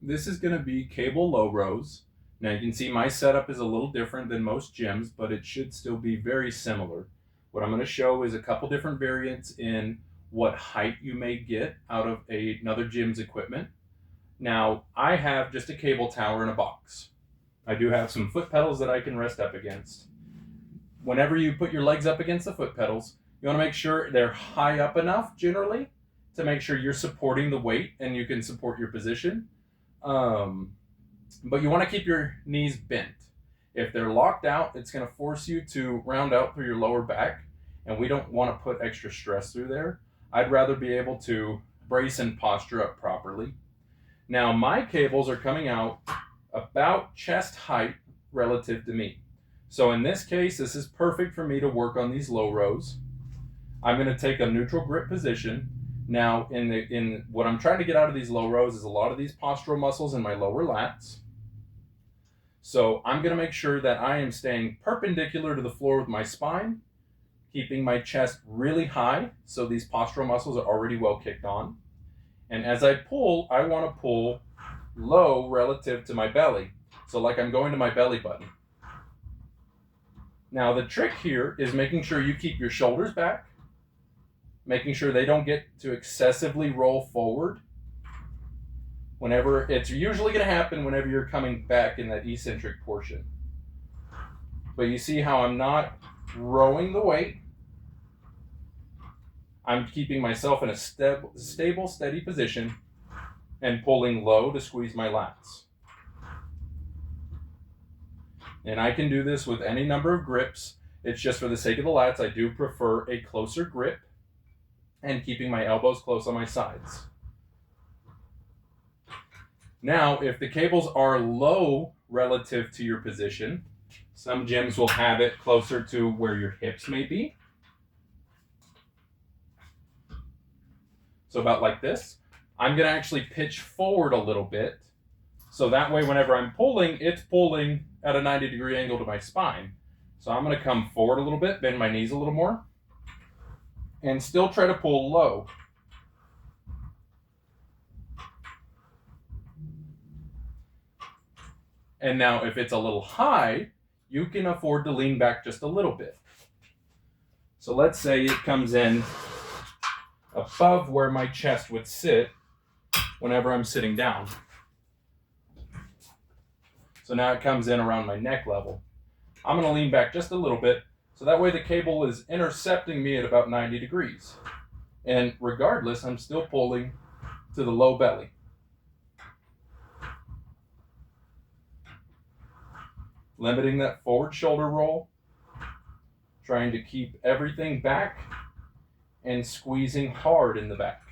this is going to be cable low rows. Now you can see my setup is a little different than most gyms, but it should still be very similar. What I'm going to show is a couple different variants in what height you may get out of another gym's equipment. Now, I have just a cable tower in a box. I do have some foot pedals that I can rest up against. Whenever you put your legs up against the foot pedals, you want to make sure they're high up enough generally to make sure you're supporting the weight and you can support your position. But you want to keep your knees bent. If they're locked out, it's going to force you to round out through your lower back, and we don't want to put extra stress through there. I'd rather be able to brace and posture up properly. Now, my cables are coming out about chest height relative to me. So in this case, this is perfect for me to work on these low rows. I'm going to take a neutral grip position. Now, in what I'm trying to get out of these low rows is a lot of these postural muscles in my lower lats. So I'm going to make sure that I am staying perpendicular to the floor with my spine, keeping my chest really high so these postural muscles are already well kicked on. And as I pull, I want to pull low relative to my belly. So like I'm going to my belly button. Now the trick here is making sure you keep your shoulders back, making sure they don't get to excessively roll forward. Whenever it's usually going to happen whenever you're coming back in that eccentric portion. But you see how I'm not rowing the weight. I'm keeping myself in a stable, steady position and pulling low to squeeze my lats. And I can do this with any number of grips. It's just for the sake of the lats, I do prefer a closer grip and keeping my elbows close on my sides. Now, if the cables are low relative to your position, some gyms will have it closer to where your hips may be. So about like this. I'm going to actually pitch forward a little bit. So that way, whenever I'm pulling, it's pulling at a 90-degree angle to my spine. So I'm going to come forward a little bit, bend my knees a little more, and still try to pull low. And now if it's a little high, you can afford to lean back just a little bit. So let's say it comes in above where my chest would sit whenever I'm sitting down. So now it comes in around my neck level. I'm going to lean back just a little bit, so that way the cable is intercepting me at about 90 degrees. And regardless, I'm still pulling to the low belly. Limiting that forward shoulder roll, trying to keep everything back and squeezing hard in the back.